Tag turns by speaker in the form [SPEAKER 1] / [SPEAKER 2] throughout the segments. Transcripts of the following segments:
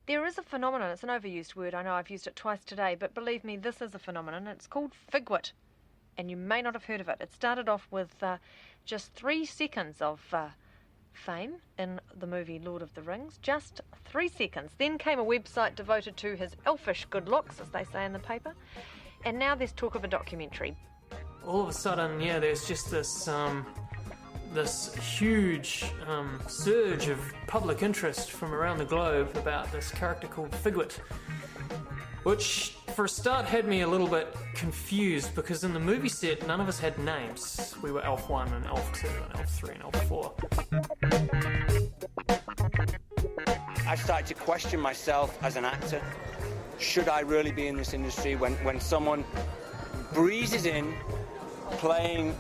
[SPEAKER 1] There is a phenomenon, it's an overused word, I know I've used it twice today, but believe me, this is a phenomenon. It's called FIGWIT, and you may not have heard of it. It started off with just 3 seconds of fame in the movie Lord of the Rings, just 3 seconds. Then came a website devoted to his elfish good looks, as they say in the paper, and now there's talk of a documentary.
[SPEAKER 2] All of a sudden, there's just this huge surge of public interest from around the globe about this character called FIGWIT, which for a start had me a little bit confused because in the movie set none of us had names. We were Elf 1 and Elf 2 and Elf 3 and Elf 4.
[SPEAKER 3] I started to question myself as an actor. Should I really be in this industry when someone breezes in playing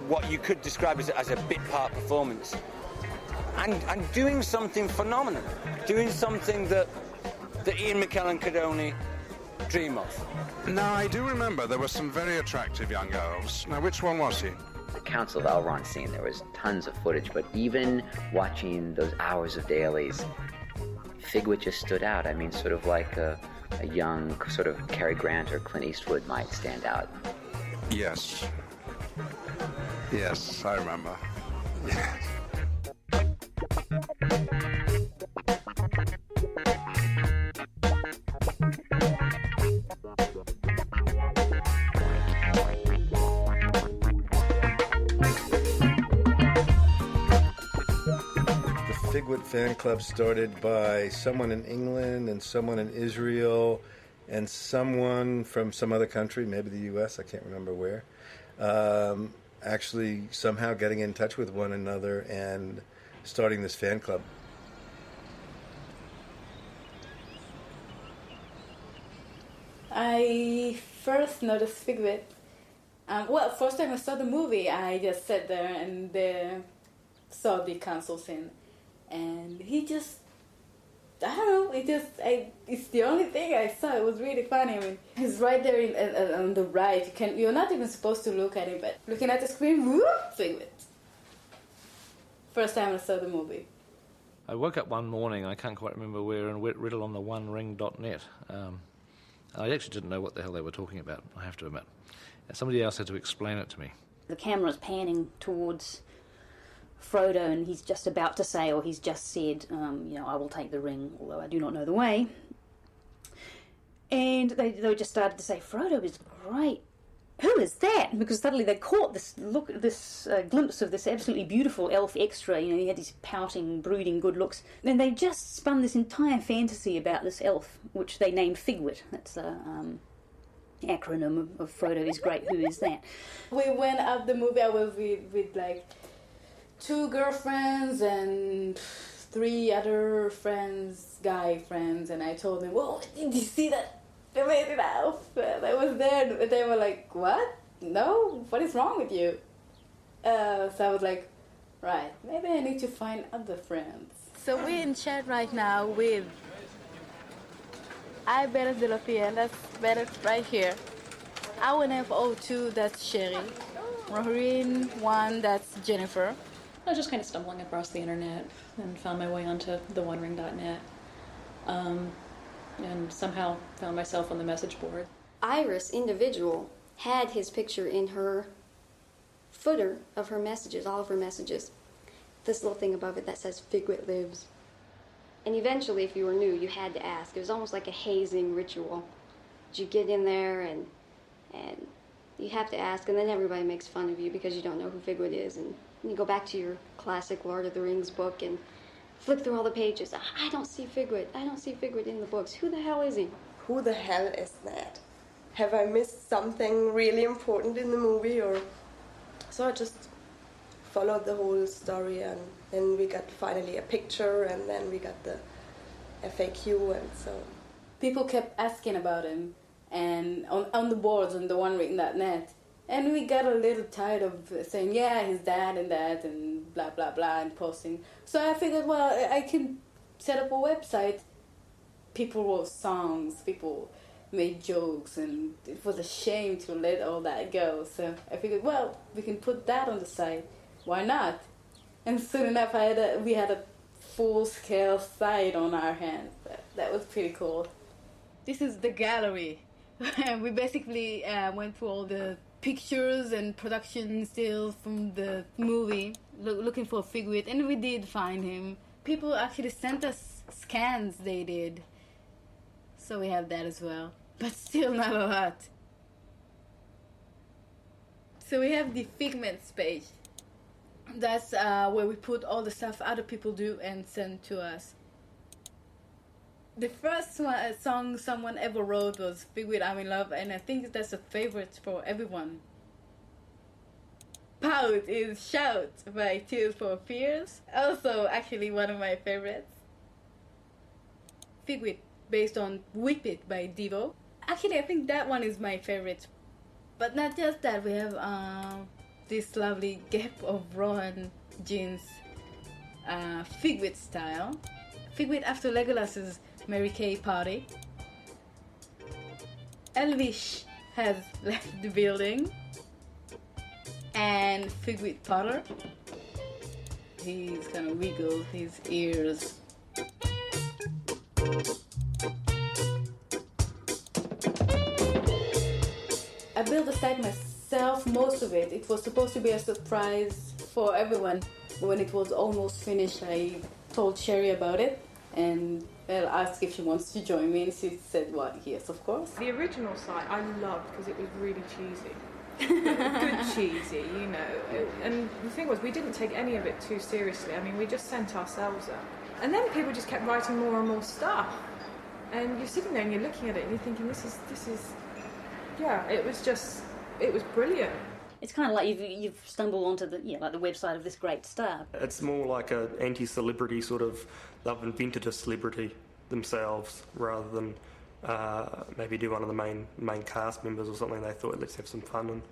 [SPEAKER 3] what you could describe as a bit part performance and doing something phenomenal, doing something that Ian McKellen could only dream of.
[SPEAKER 4] Now, I do remember there were some very attractive young elves. Now, which one was he?
[SPEAKER 5] The Council of Elrond scene, there was tons of footage, but even watching those hours of dailies, FIGWIT just stood out. I mean, sort of like a young sort of Cary Grant or Clint Eastwood might stand out.
[SPEAKER 4] Yes. Yes, I remember. Yes.
[SPEAKER 6] The FIGWIT fan club started by someone in England and someone in Israel and someone from some other country, maybe the U.S., I can't remember where, actually somehow getting in touch with one another and starting this fan club.
[SPEAKER 7] I first noticed FIGWIT. First time I saw the movie, I just sat there and saw the council scene. And he just, I don't know, it's the only thing I saw. It was really funny. I mean, he's right there on the right. You're not even supposed to look at him, but looking at the screen, whoop, FIGWIT. First time I saw the movie.
[SPEAKER 8] I woke up one morning, I can't quite remember where, and read it on the onering.net. I actually didn't know what the hell they were talking about, I have to admit. Somebody else had to explain it to me.
[SPEAKER 9] The camera's panning towards Frodo, and he's just about to say, or he's just said, I will take the ring, although I do not know the way. And they just started to say, Frodo is great. Who is that? Because suddenly they caught this glimpse of this absolutely beautiful elf extra. He had these pouting, brooding good looks. And they just spun this entire fantasy about this elf, which they named FIGWIT. That's a acronym of Frodo is great. Who is that?
[SPEAKER 7] We went up the movie. I was with like 2 girlfriends and 3 other friends, guy friends, and I told them, "Whoa, did you see that amazing elf that was there?" And they were like, "What? No, what is wrong with you?" So I was like, right, maybe I need to find other friends. So we're in chat right now with I Beret de la Pia, that's Beret right here. INF02, that's Sherry. Rohirrim 1, that's Jennifer.
[SPEAKER 10] I was just kind of stumbling across the internet and found my way onto the onering.net. And somehow found myself on the message board.
[SPEAKER 11] Iris, individual, had his picture in her footer of her messages, all of her messages. This little thing above it that says, "FIGWIT lives." And eventually, if you were new, you had to ask. It was almost like a hazing ritual. You get in there and you have to ask, and then everybody makes fun of you because you don't know who FIGWIT is. And you go back to your classic Lord of the Rings book and flip through all the pages. I don't see FIGWIT. I don't see FIGWIT in the books. Who the hell is he?
[SPEAKER 12] Who the hell is that? Have I missed something really important in the movie? Or so I just followed the whole story, and then we got finally a picture, and then we got the FAQ, and so
[SPEAKER 7] people kept asking about him, and on the boards on the onering.net. And we got a little tired of saying, yeah, he's that and that and blah, blah, blah, and posting. So I figured, well, I can set up a website. People wrote songs, people made jokes, and it was a shame to let all that go. So I figured, well, we can put that on the site. Why not? And soon enough, we had a full-scale site on our hands. That was pretty cool. This is the gallery. We basically went through all the pictures and production stills from the movie, looking for FIGWIT, and we did find him. People actually sent us scans they did, so we have that as well, but still not a lot. So we have the Figments page. That's where we put all the stuff other people do and send to us. The first song someone ever wrote was FIGWIT, I'm in Love, and I think that's a favorite for everyone. Pout is Shout by Tears for Fears, also actually one of my favorites. FIGWIT, based on Whip It by Devo. Actually, I think that one is my favorite. But not just that, we have this lovely Gap of Rohan jeans, FIGWIT style. FIGWIT after Legolas's Mary Kay party. Elvish has left the building. And FIGWIT Potter. He's gonna wiggle his ears. I built the site myself, most of it. It was supposed to be a surprise for everyone. When it was almost finished, I told Sherry about it and asked if she wants to join me, and she said, "What? Yes, of course."
[SPEAKER 13] The original site I loved because it was really cheesy. Good cheesy, you know. And the thing was, we didn't take any of it too seriously. I mean, we just sent ourselves up. And then people just kept writing more and more stuff. And you're sitting there and you're looking at it and you're thinking, this is, yeah, it was brilliant.
[SPEAKER 9] It's kind of like you've stumbled onto the like the website of this great star.
[SPEAKER 14] It's more like an anti-celebrity sort of. They've invented a celebrity themselves rather than maybe do one of the main cast members or something. They thought, let's have some fun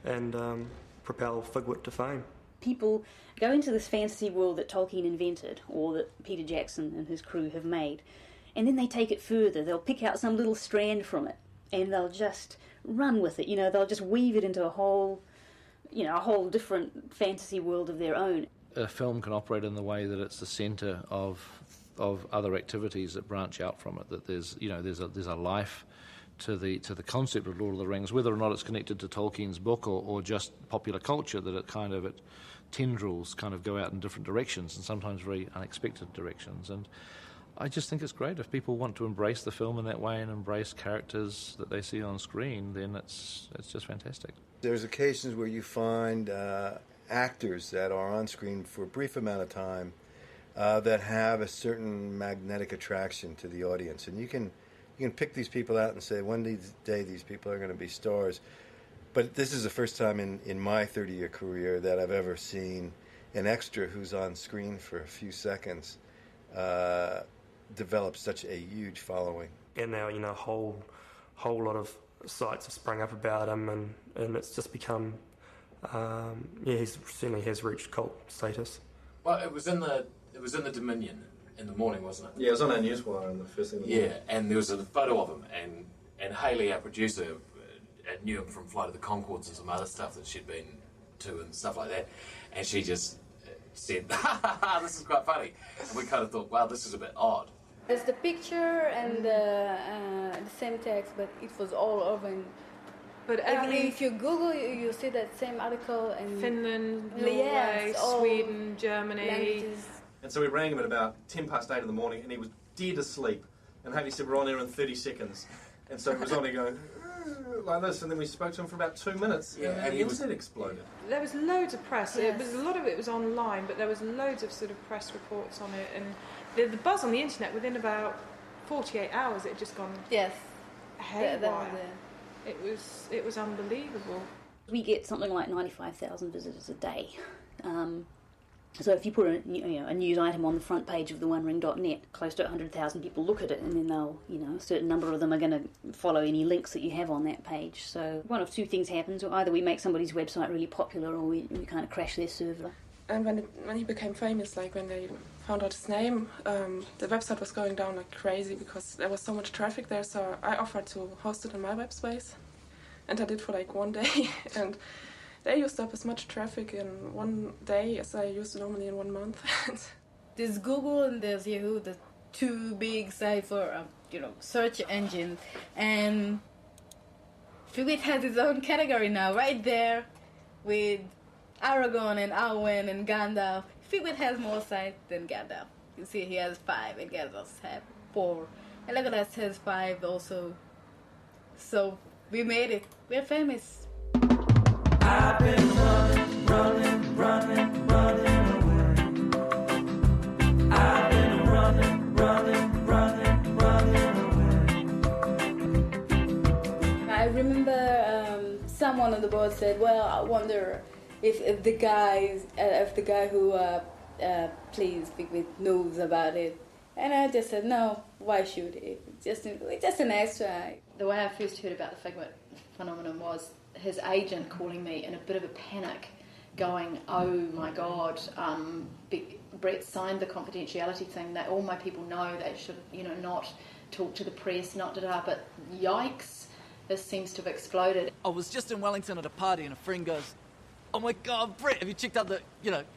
[SPEAKER 14] and propel FIGWIT to fame.
[SPEAKER 9] People go into this fantasy world that Tolkien invented, or that Peter Jackson and his crew have made, and then they take it further. They'll pick out some little strand from it, and they'll just run with it. They'll just weave it into a whole different fantasy world of their own.
[SPEAKER 8] A film can operate in the way that it's the centre of other activities that branch out from it. That there's a life to the concept of Lord of the Rings, whether or not it's connected to Tolkien's book or just popular culture. That it tendrils kind of go out in different directions and sometimes very unexpected directions. And I just think it's great if people want to embrace the film in that way and embrace characters that they see on screen. Then it's just fantastic.
[SPEAKER 6] There's occasions where you find actors that are on screen for a brief amount of time that have a certain magnetic attraction to the audience, and you can pick these people out and say one day these people are going to be stars. But this is the first time in my 30-year career that I've ever seen an extra who's on screen for a few seconds develop such a huge following.
[SPEAKER 14] And now a whole lot of sites have sprung up about him, and it's just become he certainly has reached cult status.
[SPEAKER 15] Well, it was in the Dominion in the morning, wasn't it?
[SPEAKER 6] Yeah, it was on our newswire in the first thing.
[SPEAKER 15] Yeah, and there was a photo of him, and Hayley, our producer, knew him from Flight of the Conchords and some other stuff that she'd been to and stuff like that, and she just said, "This is quite funny," and we kind of thought, "Wow, this is a bit odd."
[SPEAKER 7] There's the picture and the same text, but it was all over. But if you Google, you'll see that same article in
[SPEAKER 13] Finland, Norway, Sweden, Germany.
[SPEAKER 7] Languages.
[SPEAKER 16] And so we rang him at about 8:10 in the morning, and he was dead asleep. And Hayley said, "We're on there in 30 seconds." And so he was on there going like this, and then we spoke to him for about 2 minutes, and the internet exploded.
[SPEAKER 13] There was loads of press.
[SPEAKER 7] Yes.
[SPEAKER 13] A lot of it was online, but there was loads of sort of press reports on it, and the buzz on the internet within about 48 hours, it had just gone.
[SPEAKER 7] Yes.
[SPEAKER 13] Haywire.
[SPEAKER 7] That was
[SPEAKER 13] It was unbelievable.
[SPEAKER 9] We get something like 95,000 visitors a day. So if you put a news item on the front page of the OneRing.net, close to 100,000 people look at it, and then they'll, a certain number of them are going to follow any links that you have on that page. So one of two things happens: or either we make somebody's website really popular, or we kind of crash their server.
[SPEAKER 12] And when he became famous, like when they found out his name, the website was going down like crazy because there was so much traffic there. So I offered to host it in my web space, and I did for like 1 day, and they used up as much traffic in 1 day as I used normally in 1 month.
[SPEAKER 7] there's Google and there's Yahoo, the two big cipher, search engines, and FIGWIT has its own category now, right there, with Aragorn and Arwen and Gandalf. FIGWIT has more sites than Gandalf. You see, he has 5, and Gandalf has 4. And Legolas has 5 also. So we made it. We're famous.
[SPEAKER 17] I've been running away. I've been running away.
[SPEAKER 7] I remember someone on the board said, "Well, I wonder if the guy who plays FIGWIT knows about it." And I just said, "No, why should he? It's just an extra."
[SPEAKER 10] The way I first heard about the FIGWIT phenomenon was his agent calling me in a bit of a panic, going, "Oh my God, Bret signed the confidentiality thing. That all my people know they should, not talk to the press, not da-da." But yikes, this seems to have exploded.
[SPEAKER 18] I was just in Wellington at a party, and a friend goes, "Oh my God, Bret, have you checked out it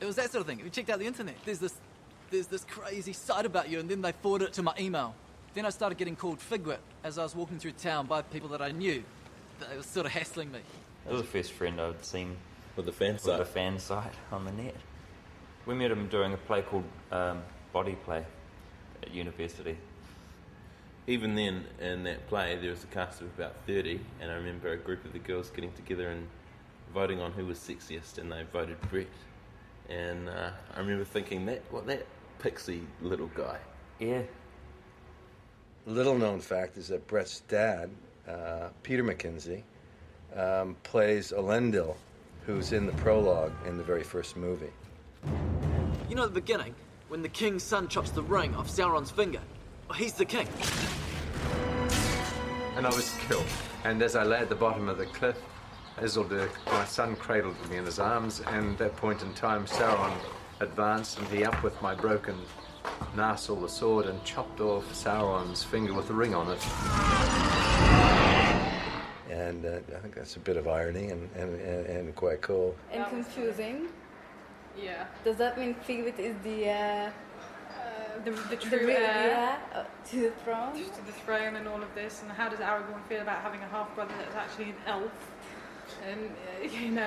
[SPEAKER 18] was that sort of thing. Have you checked out the internet? There's this crazy site about you," and then they forwarded it to my email. Then I started getting called FIGWIT as I was walking through town by people that I knew. They were sort of hassling me.
[SPEAKER 19] That was the first friend I'd seen
[SPEAKER 20] with a fan
[SPEAKER 19] site on the net. We met him doing a play called Body Play at university.
[SPEAKER 20] Even then, in that play, there was a cast of about 30, and I remember a group of the girls getting together and voting on who was sexiest, and they voted Bret. And I remember thinking, that pixie little guy.
[SPEAKER 19] Yeah.
[SPEAKER 6] Little known fact is that Bret's dad, Peter McKenzie, plays Elendil, who's in the prologue in the very first movie.
[SPEAKER 18] You know at the beginning, when the king's son chops the ring off Sauron's finger? Well, he's the king.
[SPEAKER 21] And I was killed. And as I lay at the bottom of the cliff, Isildur, my son, cradled me in his arms, and at that point in time, Sauron advanced, and he up with my broken Narsil, the sword, and chopped off Sauron's finger with the ring on it.
[SPEAKER 6] And I think that's a bit of irony and quite cool.
[SPEAKER 7] And confusing.
[SPEAKER 13] Yeah.
[SPEAKER 7] Does that mean FIGWIT is the
[SPEAKER 13] true heir
[SPEAKER 7] to the throne?
[SPEAKER 13] To the throne and all of this, and how does Aragorn feel about having a half-brother that's actually an elf? And,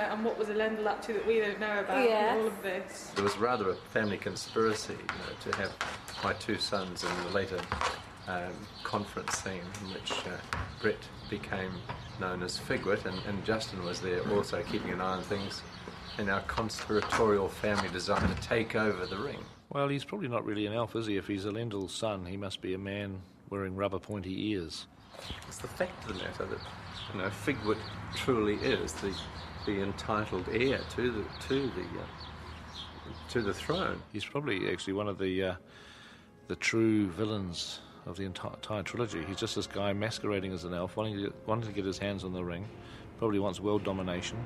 [SPEAKER 13] and what was Elendil up to that we don't know about, and all of this?
[SPEAKER 21] There was rather a family conspiracy, to have my two sons in the later conference scene in which Bret became known as FIGWIT, and Justin was there also keeping an eye on things in our conspiratorial family design to take over the ring.
[SPEAKER 8] Well, he's probably not really an elf, is he? If he's Elendil's son, he must be a man wearing rubber pointy ears.
[SPEAKER 21] It's the fact of the matter that, FIGWIT truly is the entitled heir to the throne.
[SPEAKER 8] He's probably actually one of the true villains of the entire trilogy. He's just this guy masquerading as an elf, wanting to get his hands on the ring, probably wants world domination.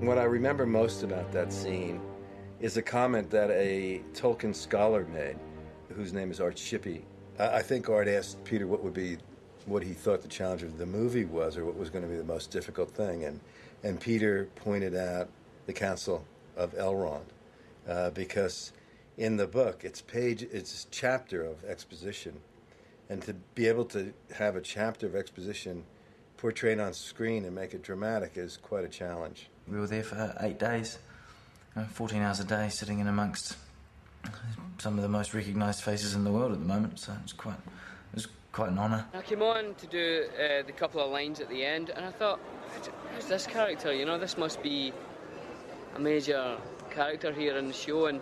[SPEAKER 6] What I remember most about that scene is a comment that a Tolkien scholar made, whose name is Art Shippey. I think Art asked Peter what he thought the challenge of the movie was, or what was going to be the most difficult thing, and Peter pointed out the Council of Elrond, because in the book it's a chapter of exposition, and to be able to have a chapter of exposition portrayed on screen and make it dramatic is quite a challenge.
[SPEAKER 22] We were there for 8 days, 14 hours a day, sitting in amongst some of the most recognised faces in the world at the moment, so it was quite an honour.
[SPEAKER 23] I came on to do the couple of lines at the end, and I thought, who's this character? This must be a major character here in the show, and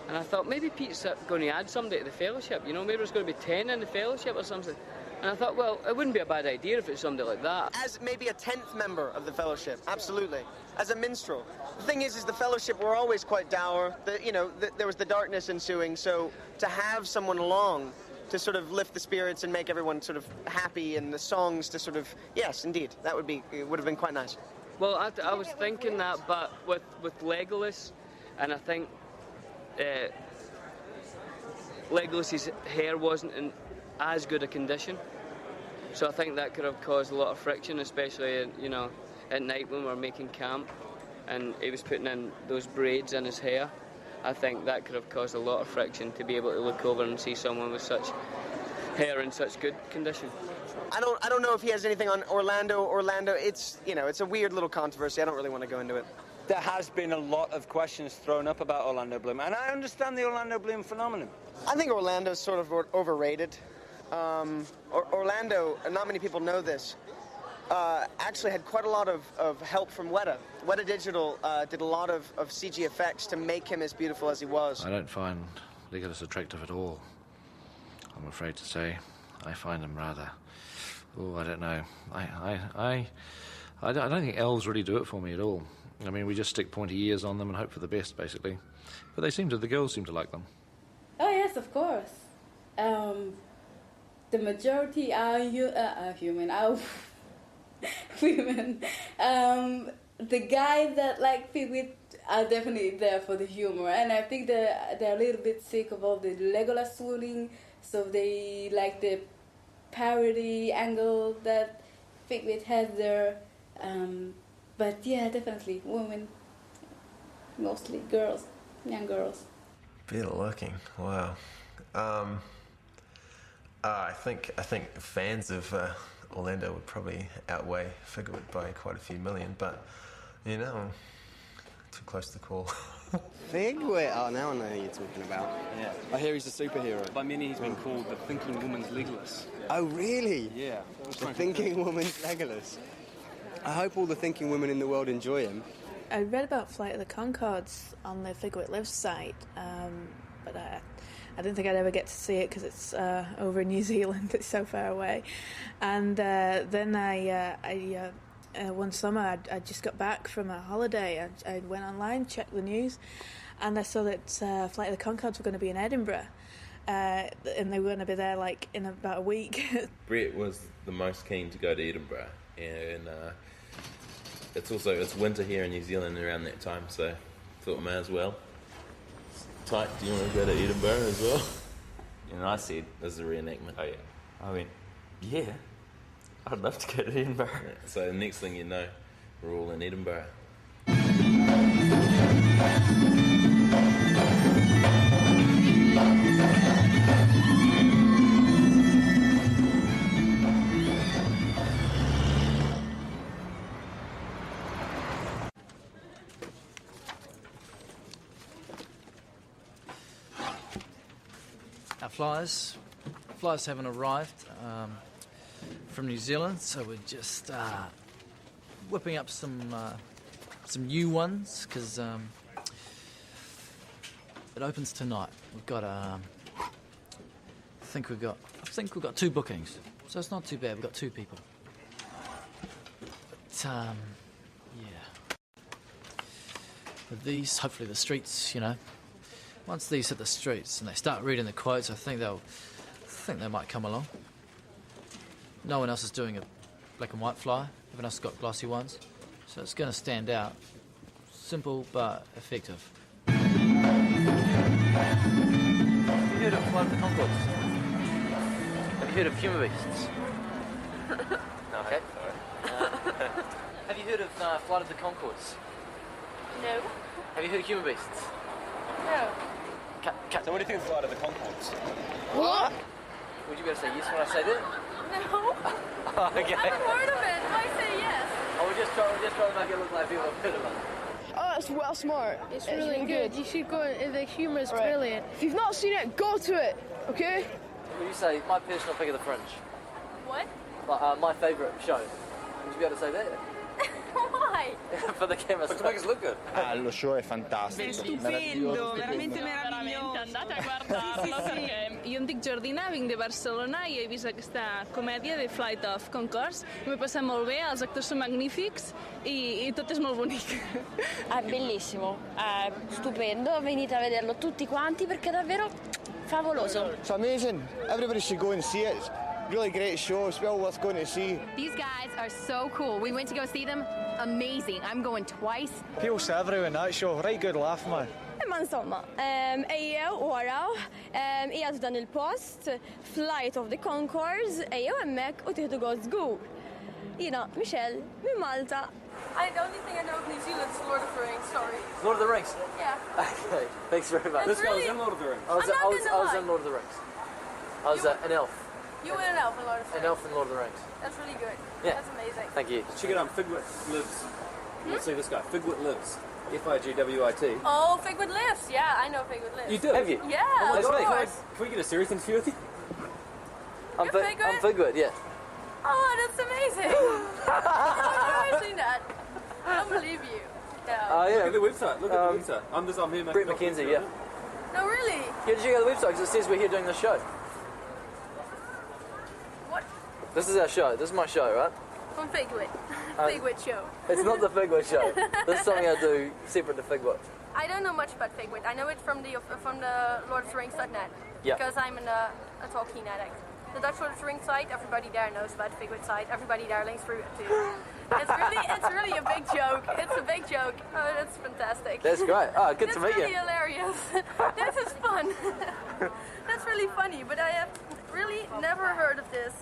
[SPEAKER 23] I thought maybe Pete's going to add somebody to the Fellowship, maybe there's going to be 10 in the Fellowship or something. And I thought, well, it wouldn't be a bad idea if it's somebody like that.
[SPEAKER 24] As maybe a 10th member of the Fellowship, absolutely. As a minstrel. The thing is the Fellowship were always quite dour. There was the darkness ensuing, so to have someone along to sort of lift the spirits and make everyone sort of happy, and the songs to sort of, yes, indeed, it would have been quite nice.
[SPEAKER 23] Well, I was thinking that, but with Legolas, and I think Legolas's hair wasn't in as good a condition. So I think that could have caused a lot of friction, especially, you know, at night when we were making camp and he was putting in those braids in his hair. I think that could have caused a lot of friction to be able to look over and see someone with such hair in such good condition.
[SPEAKER 24] I don't know if he has anything on Orlando. It's, you know, it's a weird little controversy. I don't really want to go into it.
[SPEAKER 1] There has been a lot of questions thrown up about Orlando Bloom, and I understand the Orlando Bloom phenomenon.
[SPEAKER 24] I think Orlando's sort of overrated. Orlando, not many people know this, actually had quite a lot of help from Weta. Weta Digital did a lot of CG effects to make him as beautiful as he was.
[SPEAKER 8] I don't find Legolas attractive at all, I'm afraid to say. I find him rather... Oh, I don't know. I don't think elves really do it for me at all. I mean, we just stick pointy ears on them and hope for the best, basically. But the girls seem to like them.
[SPEAKER 7] Oh, yes, of course. The majority are human, are women. The guys that like FIGWIT are definitely there for the humor, and I think they're a little bit sick of all the Legolas swooning, so they like the parody angle that FIGWIT has there. But yeah, definitely women, mostly girls, young girls.
[SPEAKER 2] Better looking, wow. I think fans of Orlando would probably outweigh FIGWIT by quite a few million, but you know, too close to call.
[SPEAKER 3] FIGWIT? Oh, now I know who you're talking about.
[SPEAKER 5] Yeah.
[SPEAKER 3] I hear he's a superhero.
[SPEAKER 5] By many, he's been called the thinking woman's Legolas.
[SPEAKER 3] Oh, really?
[SPEAKER 5] Yeah.
[SPEAKER 3] The thinking woman's Legolas. I hope all the thinking women in the world enjoy him.
[SPEAKER 25] I read about Flight of the Conchords on the FIGWIT Live site, but I didn't think I'd ever get to see it because it's over in New Zealand. It's so far away. And then I one summer I just got back from a holiday. I went online, checked the news, and I saw that Flight of the Conchords were going to be in Edinburgh, and they were going to be there like in about a week.
[SPEAKER 20] Bret was the most keen to go to Edinburgh, and it's winter here in New Zealand around that time, so thought may as well. Taika, do you want to go to Edinburgh as well?
[SPEAKER 19] And I said,
[SPEAKER 20] this is a reenactment.
[SPEAKER 19] Oh yeah. I went, yeah, I'd love to go to Edinburgh.
[SPEAKER 20] Yeah, so the next thing you know, we're all in Edinburgh.
[SPEAKER 18] Our flyers haven't arrived from New Zealand, so we're just whipping up some new ones because it opens tonight. We've got I think we've got 2 bookings, so it's not too bad. We've got 2 people. But yeah, with these, hopefully the streets, you know. Once these hit the streets and they start reading the quotes, I think they might come along. No one else is doing a black and white flyer. Everyone else has got glossy ones. So it's going to stand out. Simple but effective.
[SPEAKER 19] Have you heard of Flight of the Conchords? Have you heard of humour beasts? No, okay. Have you heard of Flight of the Conchords?
[SPEAKER 25] No.
[SPEAKER 19] Have you heard of humour beasts?
[SPEAKER 25] No.
[SPEAKER 3] So what do you think of Flight of the Conchords?
[SPEAKER 25] What?
[SPEAKER 19] Would you be able to say yes when I say that?
[SPEAKER 25] No.
[SPEAKER 19] Oh, okay.
[SPEAKER 25] I haven't heard of it. Why say yes?
[SPEAKER 19] Oh, we're just trying to make it look like people have heard of it.
[SPEAKER 26] Oh, it's well smart.
[SPEAKER 25] It's really good. You should go. The humour is brilliant.
[SPEAKER 26] If you've not seen it, go to it, okay?
[SPEAKER 19] Would you say my personal pick of the Fringe?
[SPEAKER 25] What?
[SPEAKER 19] My favourite show. Would you be able to say that?
[SPEAKER 25] Why?
[SPEAKER 19] For the camera. To make us look good.
[SPEAKER 3] Lo show è fantastico.
[SPEAKER 27] Stupendo, veramente meraviglioso. Andate a guardarlo perché io em dic Jordina, vinc de Barcelona i he vist aquesta comèdia de Flight of Conchords i m'he passat molt bé, els actors són magnífics i tot és molt bonic.
[SPEAKER 26] È bellissimo, è stupendo, venite a vederlo tutti quanti perché è davvero favoloso.
[SPEAKER 3] It's amazing. Everybody should go and see it. It's a really great show. It's well worth going to see.
[SPEAKER 28] These guys are so cool. We went to go see them. Amazing. I'm going twice.
[SPEAKER 3] People say everyone in that show, right good laugh, man.
[SPEAKER 26] ma insomma, ejjew waraw, qiegħed f'dan il-post, Flight of the Conchords, ejjew hemmhekk u tieħdu gost żgur. Jiena, Michelle, minn Malta.
[SPEAKER 27] The only thing I know of New Zealand is Lord of the Rings, sorry.
[SPEAKER 19] Lord of the Rings?
[SPEAKER 27] Yeah.
[SPEAKER 19] Okay, thanks very much.
[SPEAKER 27] This guy was in Lord of the Rings.
[SPEAKER 19] I was in Lord of the Rings. I was an elf.
[SPEAKER 27] You were an elf in Lord of the Rings.
[SPEAKER 19] An elf in Lord of the Rings.
[SPEAKER 27] That's really good.
[SPEAKER 19] Yeah.
[SPEAKER 27] That's amazing.
[SPEAKER 19] Thank you.
[SPEAKER 5] Check it out, FIGWIT lives. Let's see this guy. FIGWIT lives. FIGWIT.
[SPEAKER 27] Oh, FIGWIT lives. Yeah, I know FIGWIT lives.
[SPEAKER 5] You do?
[SPEAKER 27] Have you? Yeah,
[SPEAKER 5] Oh my
[SPEAKER 27] of
[SPEAKER 5] God.
[SPEAKER 27] course.
[SPEAKER 5] Can we get a serious interview with you?
[SPEAKER 19] I'm FIGWIT, yeah.
[SPEAKER 27] Oh, that's amazing. I've never seen that. I don't believe you. Yeah.
[SPEAKER 5] Look at the website. Look at the website. I'm here.
[SPEAKER 19] Bret McKenzie, yeah.
[SPEAKER 27] No, really?
[SPEAKER 19] Yeah, did you go to the website? Because it says we're here doing this show.
[SPEAKER 27] What?
[SPEAKER 19] This is our show. This is my show, right?
[SPEAKER 27] From FIGWIT. FIGWIT show.
[SPEAKER 19] It's not the FIGWIT show. This is something I do separate to FIGWIT.
[SPEAKER 27] I don't know much about FIGWIT. I know it from the Lord of the Rings.net.
[SPEAKER 19] Yeah.
[SPEAKER 27] Because I'm a Tolkien addict. The Dutch Lord of the Rings site, everybody there knows about the FIGWIT site. Everybody there links through it too. It's really a big joke. It's a big joke. Oh, that's fantastic.
[SPEAKER 19] That's great. Oh, good to meet you.
[SPEAKER 27] That's really hilarious. This is fun. That's really funny, but I have really never heard of this.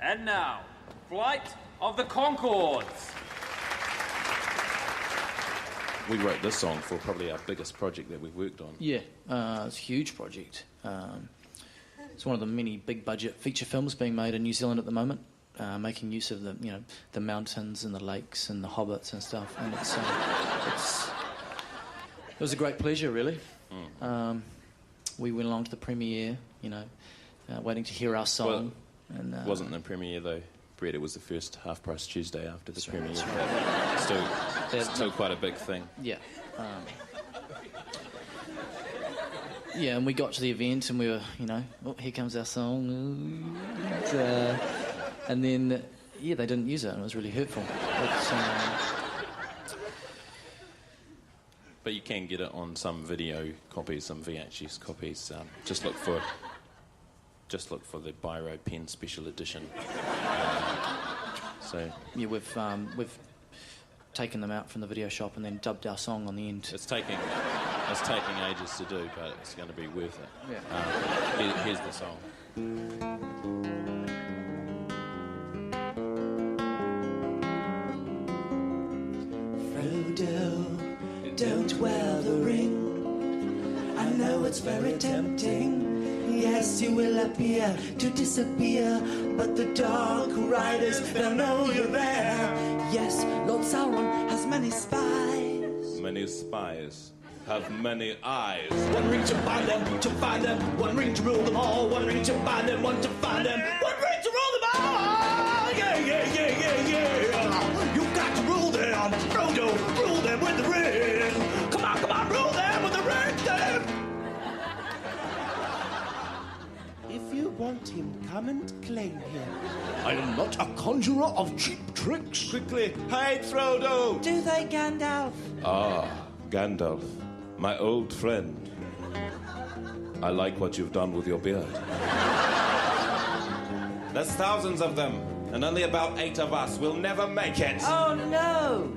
[SPEAKER 4] And now, Flight of the Conchords.
[SPEAKER 20] We wrote this song for probably our biggest project that we've worked on.
[SPEAKER 22] Yeah, it's a huge project. It's one of the many big budget feature films being made in New Zealand at the moment, making use of the mountains and the lakes and the hobbits and stuff. And it was a great pleasure, really. We went along to the premiere, waiting to hear our song.
[SPEAKER 20] Well,
[SPEAKER 22] and
[SPEAKER 20] wasn't the premiere though, Brett. It was the first Half Price Tuesday after the premiere.
[SPEAKER 22] Right.
[SPEAKER 20] Still quite a big thing.
[SPEAKER 22] Yeah. Yeah, and we got to the event and we were, oh, here comes our song. And then, they didn't use it and it was really hurtful.
[SPEAKER 20] But you can get it on some video copies, some VHS copies. Just look for the Biro Pen Special Edition.
[SPEAKER 22] Yeah, we've taken them out from the video shop and then dubbed our song on the end.
[SPEAKER 20] It's taking ages to do, but it's going to be worth it.
[SPEAKER 22] Yeah.
[SPEAKER 20] Here's the song.
[SPEAKER 9] Frodo, don't wear the ring. I know it's very tempting. Yes, you will appear to disappear, but the dark riders, they'll know you're there. Yes, Lord Sauron has many spies.
[SPEAKER 20] Many spies have many eyes.
[SPEAKER 9] One ring to bind them, one ring to rule them all. One ring to bind them, one to find them, one ring to rule them all. Yeah, yeah, yeah, yeah, yeah. You've got to rule them, Frodo, rule them with the ring. Come on, rule them with the ring, them.
[SPEAKER 11] If you want him, come and claim him.
[SPEAKER 9] I am not a conjurer of cheap tricks.
[SPEAKER 11] Quickly, hide Frodo!
[SPEAKER 9] Do they, Gandalf?
[SPEAKER 20] Ah, Gandalf, my old friend. I like what you've done with your beard. There's thousands of them, and only about 8 of us will never make it.
[SPEAKER 9] Oh, no!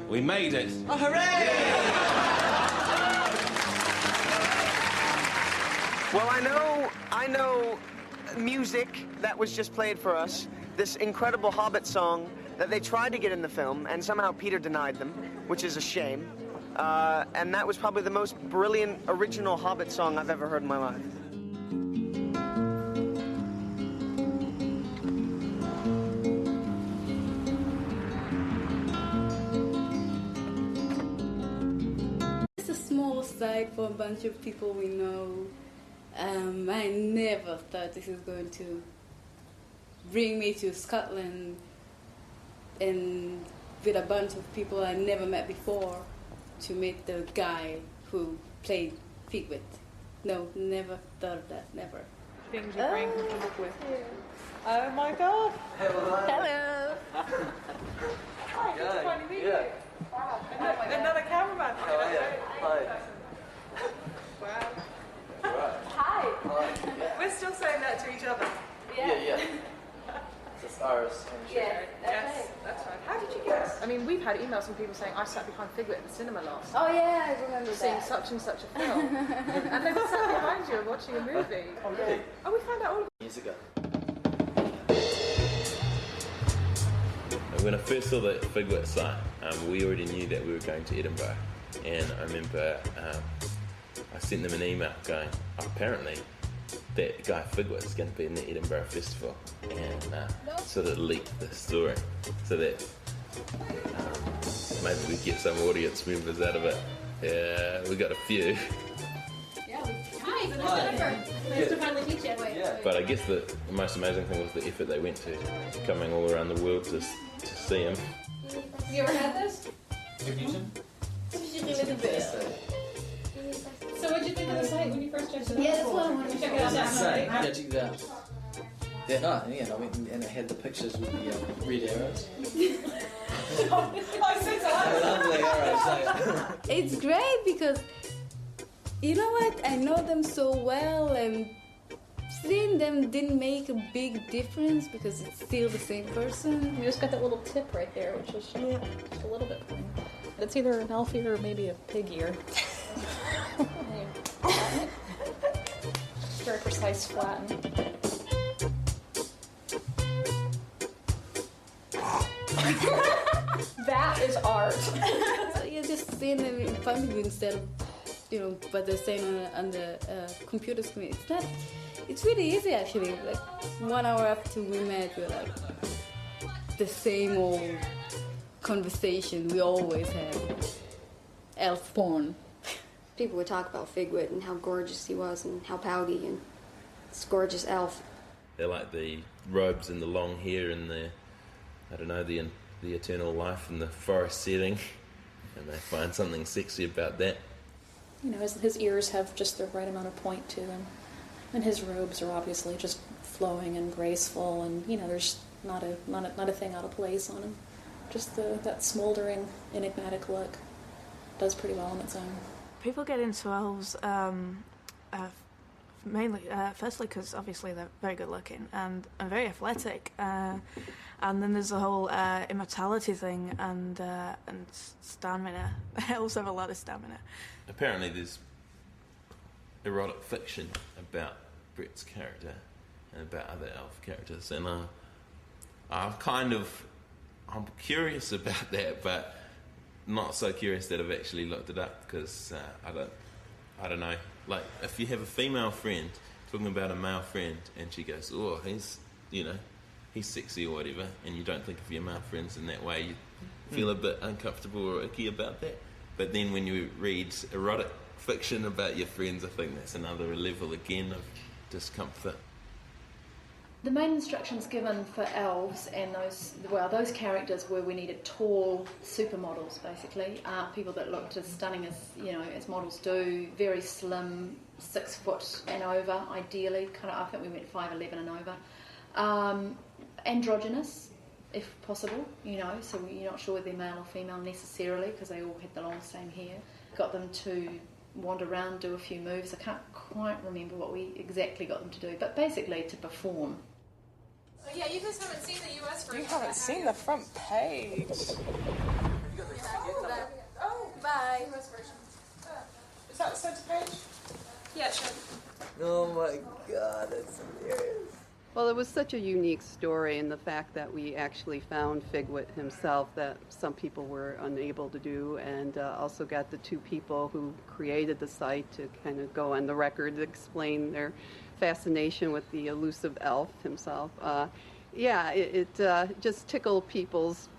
[SPEAKER 20] We made it.
[SPEAKER 9] Oh, hooray!
[SPEAKER 24] Well, I know music that was just played for us, this incredible Hobbit song that they tried to get in the film, and somehow Peter denied them, which is a shame. And that was probably the most brilliant original Hobbit song I've ever heard in my life.
[SPEAKER 7] It's a small site for a bunch of people we know. I never thought this is going to bring me to Scotland and with a bunch of people I never met before to meet the guy who played FIGWIT. No, never thought of that, never.
[SPEAKER 13] Things your brain can come up with. Oh my god!
[SPEAKER 7] Hello!
[SPEAKER 13] Hi, good to finally meet you. Wow. Another cameraman.
[SPEAKER 19] Oh, yeah. Hi.
[SPEAKER 13] Wow.
[SPEAKER 19] Hi.
[SPEAKER 13] We're still saying that to each other.
[SPEAKER 19] Yeah. Just Iris.
[SPEAKER 13] Yeah, yes, that's right. How did you guess? I mean, we've had had emails from people saying, I sat behind FIGWIT at the cinema last
[SPEAKER 7] Oh yeah, I remember
[SPEAKER 13] seeing
[SPEAKER 7] that.
[SPEAKER 13] such and such a film. And they were sat behind you and watching a movie.
[SPEAKER 20] Oh, really?
[SPEAKER 13] Oh, we found out all
[SPEAKER 22] Years ago.
[SPEAKER 20] And when I first saw the FIGWIT site, we already knew that we were going to Edinburgh. And I remember I sent them an email going, apparently that guy FIGWIT is going to be in the Edinburgh Festival, and sort of leaked the story so that maybe we get some audience members out of it. Yeah, we got a few.
[SPEAKER 27] Hi, nice to finally meet you.
[SPEAKER 20] But I guess the most amazing thing was the effort they went to, coming all around the world to see him.
[SPEAKER 27] Have you ever had this? So what did you think of the site when you first checked it out?
[SPEAKER 7] Yeah, that's what I wanted to
[SPEAKER 27] check it out.
[SPEAKER 22] Yeah, check it out. Yeah, no, I went and I had the pictures with the red arrows. Lovely arrows.
[SPEAKER 7] It's great because, you know what, I know them so well, and seeing them didn't make a big difference because it's still the same person.
[SPEAKER 27] You just got that little tip right there, which is just a little bit funny. It's either an elf ear or maybe a pig ear. Very precise flatten. That is art.
[SPEAKER 7] So you're just seeing them in front of you instead of, what they're saying on the computer screen. It's really easy actually. Like 1 hour after we met, we're like the same old conversation we always had. Elf porn.
[SPEAKER 6] People would talk about Figwit and how gorgeous he was and how pouty and this gorgeous elf.
[SPEAKER 20] They like the robes and the long hair and the eternal life in the forest setting, and they find something sexy about that.
[SPEAKER 27] His ears have just the right amount of point to them, and his robes are obviously just flowing and graceful, and there's not a thing out of place on him. Just that smoldering, enigmatic look does pretty well on its own.
[SPEAKER 25] People get into elves mainly, firstly, because obviously they're very good looking and very athletic, and then there's the whole immortality thing and stamina. Elves have a lot of stamina.
[SPEAKER 20] Apparently, there's erotic fiction about Bret's character and about other elf characters, and I'm curious about that, but not so curious that I've actually looked it up because I don't know. Like, if you have a female friend talking about a male friend and she goes, oh, he's sexy or whatever, and you don't think of your male friends in that way, you feel a bit uncomfortable or icky about that. But then when you read erotic fiction about your friends, I think that's another level again of discomfort.
[SPEAKER 27] The main instructions given for elves and those characters where we needed tall supermodels, basically, people that looked as stunning as models do, very slim, 6 foot and over, ideally. I think we went 5'11" and over. Androgynous, if possible, so you're not sure whether they're male or female necessarily because they all had the long same hair. Got them to wander around, do a few moves. I can't quite remember what we exactly got them to do, but basically to perform. Oh, yeah, you guys haven't seen the US version.
[SPEAKER 13] You haven't seen the front page.
[SPEAKER 27] Oh, bye. US version.
[SPEAKER 13] Is that the center page?
[SPEAKER 27] Yeah, sure.
[SPEAKER 22] Oh my God, that's hilarious.
[SPEAKER 10] Well, it was such a unique story, and the fact that we actually found FIGWIT himself that some people were unable to do, and also got the 2 people who created the site to kind of go on the record to explain their fascination with the elusive elf himself. It just tickled people's,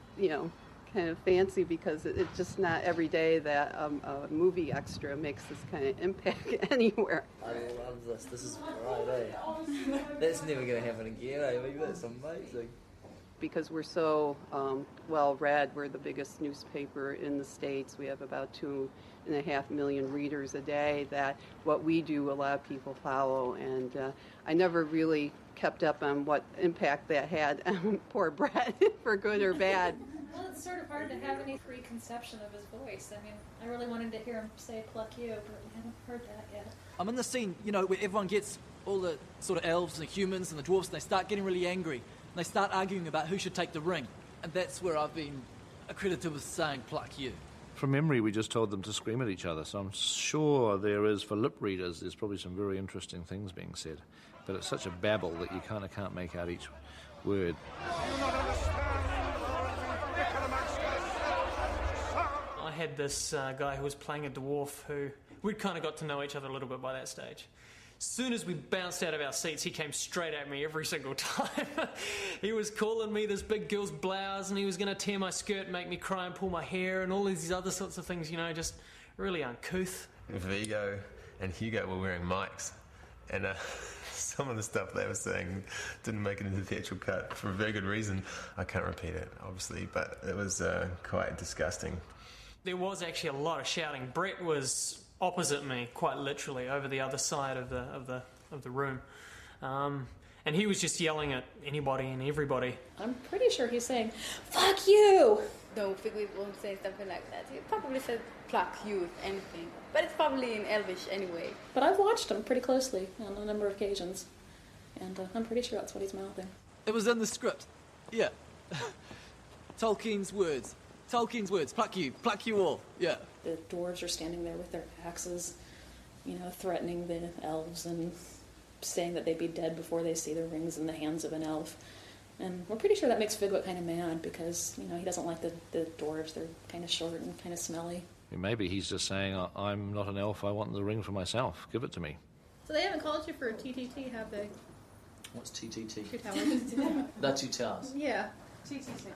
[SPEAKER 10] kind of fancy because it's just not every day that a movie extra makes this kind of impact anywhere.
[SPEAKER 22] I love this. This is right, eh? That's never going to happen again, eh? That's amazing.
[SPEAKER 10] Because we're so well read, we're the biggest newspaper in the States. We have about 2.5 million readers a day. That what we do, a lot of people follow, and I never really kept up on what impact that had on poor Bret, for good or bad.
[SPEAKER 27] Well, it's sort of hard to have any preconception of his voice. I mean, I really wanted to hear him say "pluck you," but we haven't heard that yet.
[SPEAKER 18] I'm in the scene, where everyone gets all the sort of elves and the humans and the dwarves, and they start getting really angry. And they start arguing about who should take the ring. And that's where I've been accredited with saying pluck you.
[SPEAKER 8] From memory, we just told them to scream at each other, so I'm sure there is, for lip readers, there's probably some very interesting things being said. But it's such a babble that you kind of can't make out each word.
[SPEAKER 1] I had this guy who was playing a dwarf who we'd kind of got to know each other a little bit by that stage. As soon as we bounced out of our seats, he came straight at me every single time. He was calling me this big girl's blouse, and he was going to tear my skirt, make me cry and pull my hair, and all these other sorts of things, you know, just really uncouth.
[SPEAKER 2] Vigo and Hugo were wearing mics, and some of the stuff they were saying didn't make it into the theatrical cut for a very good reason. I can't repeat it, obviously, but it was quite disgusting.
[SPEAKER 1] There was actually a lot of shouting. Bret was opposite me, quite literally, over the other side of the room, and he was just yelling at anybody and everybody.
[SPEAKER 7] I'm pretty sure he's saying, "Fuck you!" No, Figwit won't say something like that. He probably said "pluck you" if anything, but it's probably in Elvish anyway. But I've watched him pretty closely on a number of occasions, and I'm pretty sure that's what he's mouthing.
[SPEAKER 18] It was in the script. Yeah. Tolkien's words, pluck you all, yeah.
[SPEAKER 7] The dwarves are standing there with their axes, you know, threatening the elves and saying that they'd be dead before they see the rings in the hands of an elf. And we're pretty sure that makes Figwit kind of mad because, you know, he doesn't like the dwarves. They're kind of short and kind of smelly.
[SPEAKER 8] Maybe he's just saying, I'm not an elf, I want the ring for myself. Give it to me.
[SPEAKER 27] So they haven't called you for a TTT, have they?
[SPEAKER 22] What's TTT?
[SPEAKER 27] Two Towers.
[SPEAKER 22] The Two Towers.
[SPEAKER 27] Yeah, TTT.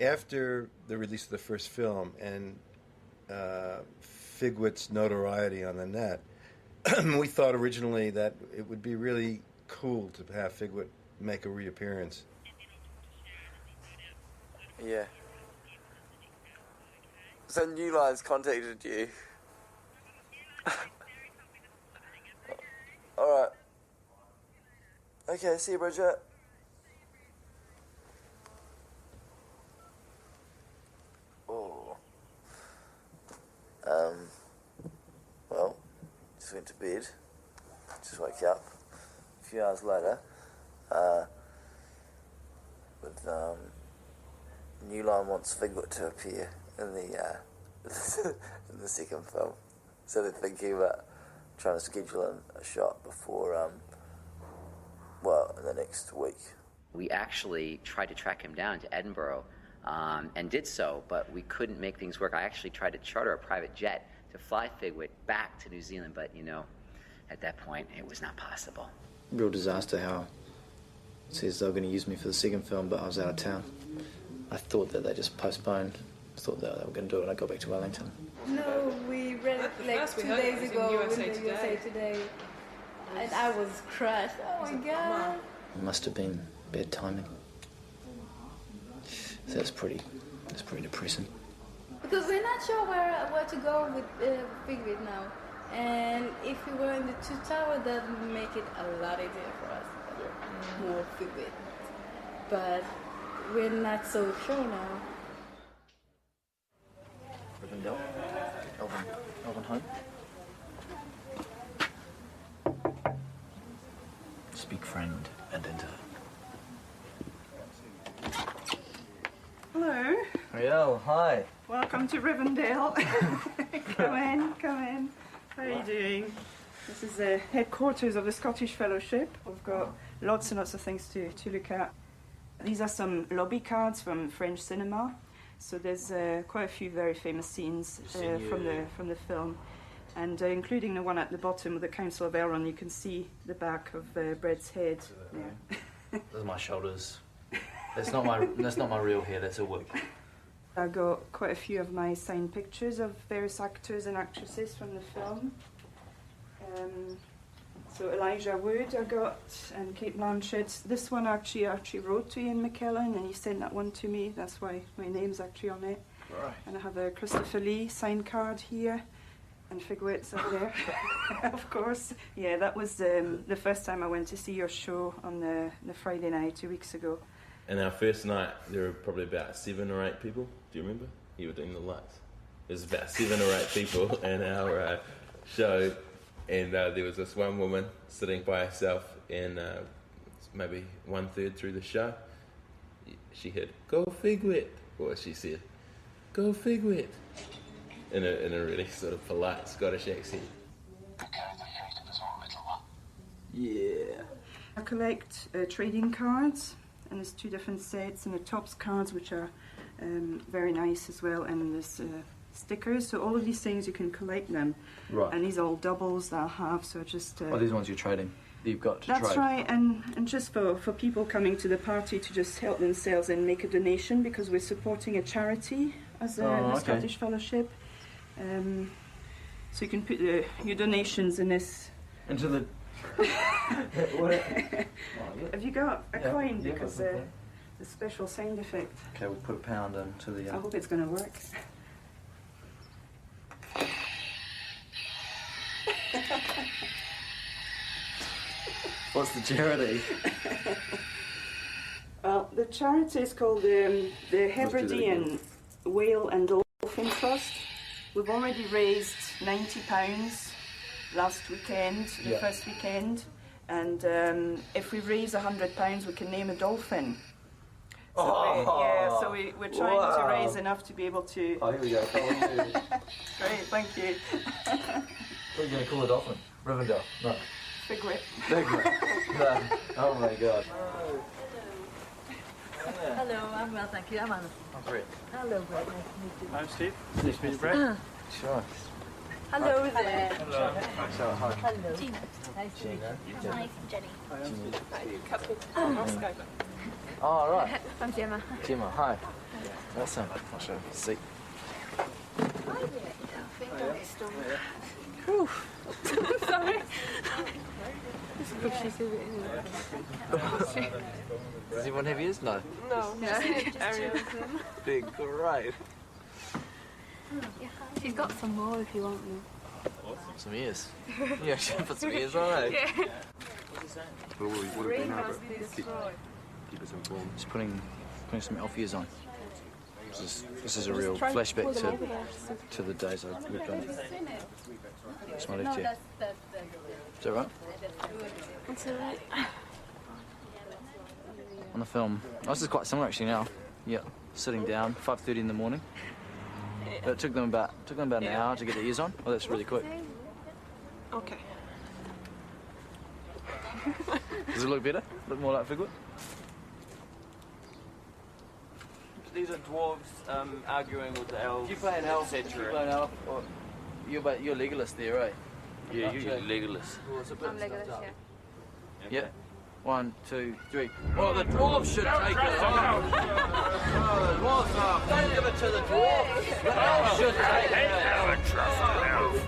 [SPEAKER 12] After the release of the first film and Figwit's notoriety on the net, we thought originally that it would be really cool to have Figwit make a reappearance.
[SPEAKER 14] Yeah. So New Line's contacted you. Alright. Okay, see you, Bridget. Oh. Well, just went to bed. Just woke up. A few hours later. With, New Line wants Figwit to appear in the in the second film, so they're thinking about trying to schedule in a shot before in the next week.
[SPEAKER 15] We actually tried to track him down to Edinburgh and did so, but we couldn't make things work. I actually tried to charter a private jet to fly Figwit back to New Zealand, but you know, at that point it was not possible.
[SPEAKER 22] Real disaster how it says they were going to use me for the second film, but I was out of town. I thought that they just postponed. I thought that they were going to do it when I got back to Wellington.
[SPEAKER 7] No, we read it like 2 days ago in the USA Today. And I was crushed. Oh my god.
[SPEAKER 22] It must have been bad timing. So that's pretty depressing.
[SPEAKER 7] Because we're not sure where to go with Figwit now. And if we were in the Two Tower, that would make it a lot easier for us. More Figwit. But we're not so sure now.
[SPEAKER 22] Rivendell? Elven home? Speak friend and enter.
[SPEAKER 16] Hello.
[SPEAKER 22] Ariel, hi.
[SPEAKER 16] Welcome to Rivendell. Come in. How are you doing? This is the headquarters of the Scottish Fellowship. We've got lots and lots of things to look at. These are some lobby cards from French cinema. So there's quite a few very famous scenes from the film. And including the one at the bottom of the Council of Elrond, you can see the back of Bret's head. Yeah.
[SPEAKER 22] Those are my shoulders. That's not my real hair, that's a wig.
[SPEAKER 16] I got quite a few of my signed pictures of various actors and actresses from the film. So Elijah Wood I got, and Kate Blanchett. This one actually wrote to Ian McKellen, and he sent that one to me. That's why my name's actually on it.
[SPEAKER 22] Right.
[SPEAKER 16] And I have a Christopher Lee signed card here, and Figwit's up there, of course. Yeah, that was the first time I went to see your show on the Friday night 2 weeks ago.
[SPEAKER 20] And our first night, there were probably about 7 or 8 people. Do you remember? You were doing the lights. There was about 7 or 8 people in our show, and there was this one woman sitting by herself, and maybe 1/3 through the show, she had "Go Figwit," or she said, Go FIGWIT. In a really sort of polite Scottish accent.
[SPEAKER 16] Yeah. I collect trading cards, and there's 2 different sets, and the Topps cards, which are very nice as well, and there's stickers. So all of these things, you can collect them.
[SPEAKER 22] Right.
[SPEAKER 16] And these are all doubles that I have, so just...
[SPEAKER 22] these ones you're trading? You've got to
[SPEAKER 16] That's
[SPEAKER 22] trade.
[SPEAKER 16] right, and just for people coming to the party to just help themselves and make a donation, because we're supporting a charity as the Scottish Fellowship. So you can put your donations in this...
[SPEAKER 22] Into the...
[SPEAKER 16] Have you got a coin? Because the special sound effect.
[SPEAKER 22] Okay, we'll put £1 into the...
[SPEAKER 16] I hope it's going to work.
[SPEAKER 22] What's the charity?
[SPEAKER 16] Well, the charity is called the Hebridean Whale and Dolphin Trust. We've already raised £90 last weekend, the first weekend, and if we raise £100, we can name a dolphin. So we're trying to raise enough to be able to...
[SPEAKER 22] Oh, here we go.
[SPEAKER 16] Great, thank you.
[SPEAKER 22] What are you going to call the dolphin? Rivendell? No.
[SPEAKER 16] FIGWIT.
[SPEAKER 22] FIGWIT. No. Oh my God.
[SPEAKER 3] Hello, I'm well, thank you. I'm Anna.
[SPEAKER 22] I'm Bret.
[SPEAKER 3] Hello, Bret. Nice to meet you.
[SPEAKER 4] I'm Steve. Nice to meet you, Bret.
[SPEAKER 22] Sure.
[SPEAKER 3] Hello there.
[SPEAKER 4] Hello.
[SPEAKER 22] Hi.
[SPEAKER 3] Hello. Gina. Nice to meet you. Hi, Jenny.
[SPEAKER 22] Jenny. Oh, right.
[SPEAKER 3] I'm Gemma.
[SPEAKER 22] Gemma, hi. Awesome. I'll show you a seat.
[SPEAKER 3] Whew. Sorry.
[SPEAKER 22] Does anyone have ears? No.
[SPEAKER 3] No.
[SPEAKER 22] Big, great.
[SPEAKER 3] She's got some more if you want them.
[SPEAKER 22] Some ears. Yeah, she put some ears on, eh?
[SPEAKER 3] Yeah.
[SPEAKER 22] What have we now, keep us informed. Just putting some elf ears on. This is a real flashback to the days I worked on it. That's my left here. Is that right?
[SPEAKER 3] That's all right.
[SPEAKER 22] On the film. Oh, this is quite similar actually now. Yeah, sitting down, 5:30 in the morning. But it took them about an hour to get the ears on. Oh, that's really quick.
[SPEAKER 16] Okay.
[SPEAKER 22] Does it look better? Look more like FIGWIT?
[SPEAKER 4] These are dwarves arguing with the elves.
[SPEAKER 22] You play an elf, you play an elf. Or you're Legolas there, right?
[SPEAKER 4] Yeah, you're Legolas.
[SPEAKER 3] I'm Legolas, yeah.
[SPEAKER 22] Yeah. 1, 2, 3. Well, the dwarves should take it. Oh, the dwarves are. Don't give it to the dwarves. The elves should take it.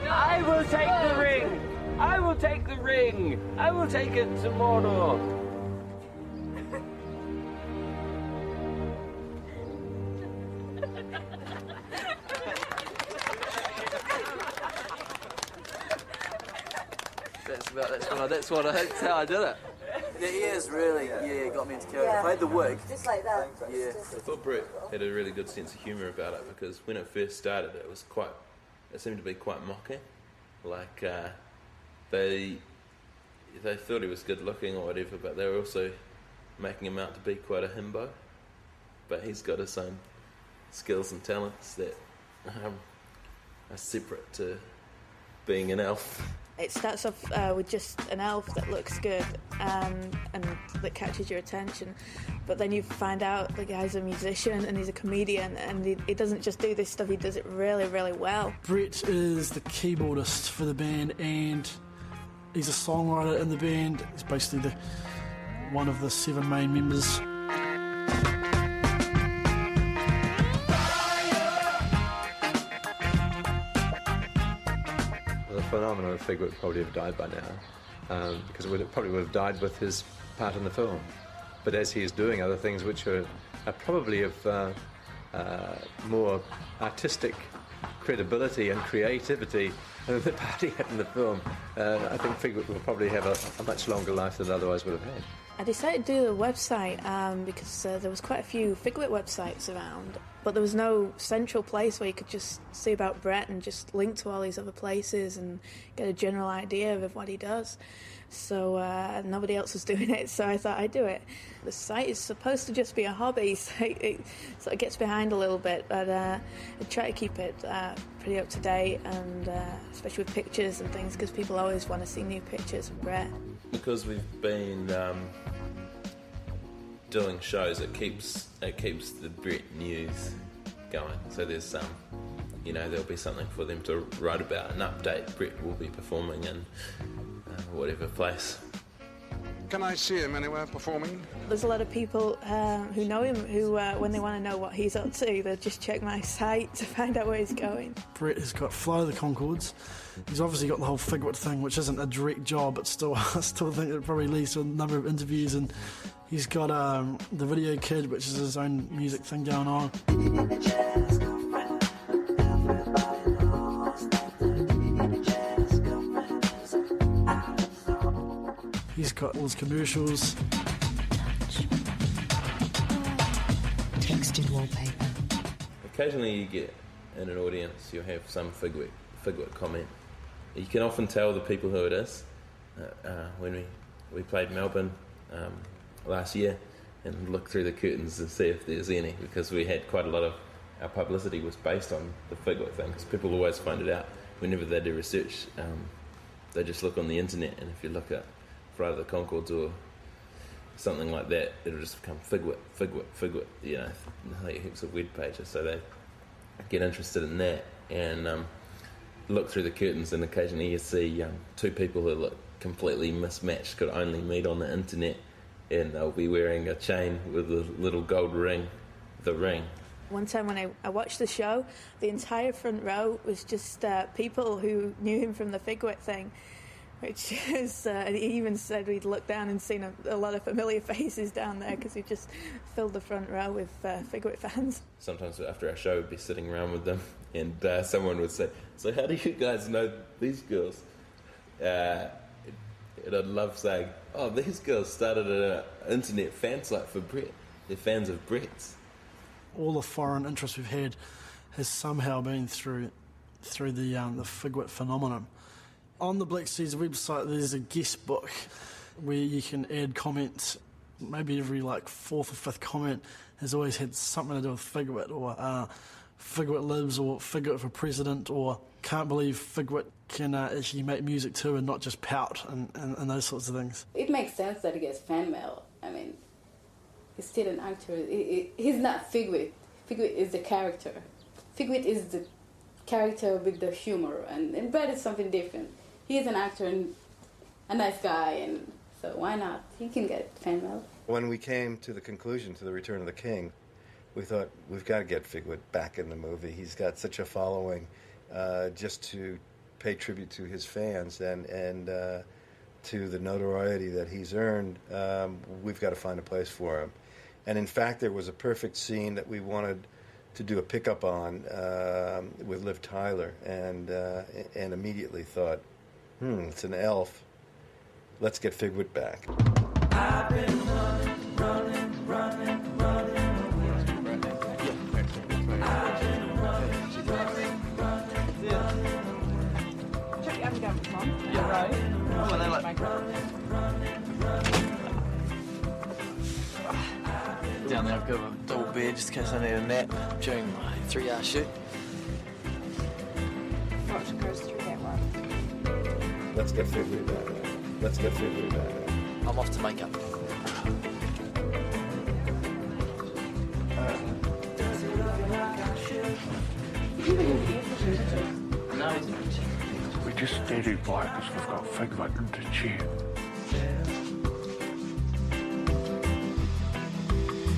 [SPEAKER 4] I will take the ring. I will take the ring. I will take it to Mordor.
[SPEAKER 22] That's how I did it.
[SPEAKER 19] The ears really, got me into character. If I had the wig,
[SPEAKER 3] Just like that.
[SPEAKER 19] yeah.
[SPEAKER 20] I thought Bret had a really good sense of humour about it, because when it first started, it seemed to be quite mocking. Like they thought he was good looking or whatever, but they were also making him out to be quite a himbo. But he's got his own skills and talents that are separate to being an elf.
[SPEAKER 25] It starts off with just an elf that looks good and that catches your attention, but then you find out the guy's a musician and he's a comedian, and he doesn't just do this stuff, he does it really, really well.
[SPEAKER 5] Bret is the keyboardist for the band, and he's a songwriter in the band. He's basically one of the 7 main members.
[SPEAKER 17] The phenomenon of FIGWIT would probably have died by now, because it probably would have died with his part in the film. But as he is doing other things which are probably of more artistic credibility and creativity than the part he had in the film, I think FIGWIT will probably have a much longer life than it otherwise would have had.
[SPEAKER 25] I decided to do the website because there was quite a few FIGWIT websites around, but there was no central place where you could just see about Bret and just link to all these other places and get a general idea of what he does. So nobody else was doing it, so I thought I'd do it. The site is supposed to just be a hobby, so it sort of gets behind a little bit, but I try to keep it pretty up to date, and especially with pictures and things, because people always want to see new pictures of Bret.
[SPEAKER 20] Because we've been doing shows, it keeps the Bret news going. So there's there'll be something for them to write about, an update. Bret will be performing in whatever place.
[SPEAKER 6] Can I see him anywhere performing?
[SPEAKER 25] There's a lot of people who know him who, when they want to know what he's up to, they just check my site to find out where he's going.
[SPEAKER 5] Bret has got Flight of the Conchords. He's obviously got the whole FIGWIT thing, which isn't a direct job, but still, I still think it probably leads to a number of interviews. And he's got the Video Kid, which is his own music thing going on. He's got all his commercials.
[SPEAKER 9] Texted wallpaper.
[SPEAKER 20] Occasionally you get in an audience, you'll have some FIGWIT comment. You can often tell the people who it is. When we played Melbourne last year, and look through the curtains and see if there's any, because we had quite a lot of our publicity was based on the FIGWIT thing, because people always find it out whenever they do research. They just look on the internet, and if you look at Flight of the Conchords or something like that, it'll just become FIGWIT, heaps of web pages. So they get interested in that and look through the curtains, and occasionally you see two people who look completely mismatched, could only meet on the internet, and they'll be wearing a chain with a little gold ring, the ring.
[SPEAKER 25] One time when I watched the show, the entire front row was just people who knew him from the FIGWIT thing, which is, he even said we'd looked down and seen a lot of familiar faces down there, because he just filled the front row with FIGWIT fans.
[SPEAKER 20] Sometimes after our show, we'd be sitting around with them, and someone would say, "So how do you guys know these girls?" And I'd love saying, "Oh, these girls started an internet fan site for Bret. They're fans of Bret's."
[SPEAKER 5] All the foreign interest we've had has somehow been through the FIGWIT phenomenon. On the Black Seas website, there's a guest book where you can add comments. Maybe every fourth or fifth comment has always had something to do with FIGWIT, or FIGWIT lives, or FIGWIT for president, or can't believe FIGWIT can actually make music too and not just pout, and those sorts of things.
[SPEAKER 7] It makes sense that he gets fan mail. I mean, he's still an actor. He's not FIGWIT. FIGWIT is the character. FIGWIT is the character with the humor, and Bret is something different. He is an actor and a nice guy, and so why not? He can get fan mail.
[SPEAKER 12] When we came to the conclusion to The Return of the King, we thought, we've got to get FIGWIT back in the movie. He's got such a following, just to pay tribute to his fans and to the notoriety that he's earned. We've got to find a place for him. And in fact, there was a perfect scene that we wanted to do a pickup on with Liv Tyler, and immediately thought, it's an elf. Let's get FIGWIT back.
[SPEAKER 9] I've been running away. I've been running away.
[SPEAKER 16] Check your other down, Mom.
[SPEAKER 18] Yeah, right. Oh, and then down there, I've got a double bed just in case I need a nap during my 3-hour shoot.
[SPEAKER 16] Watch goes through that one.
[SPEAKER 12] Let's get FIGWIT back. Let's get FIGWIT back.
[SPEAKER 18] I'm off to makeup. No, he didn't.
[SPEAKER 6] We just did it because we've got FIGWIT to cheer.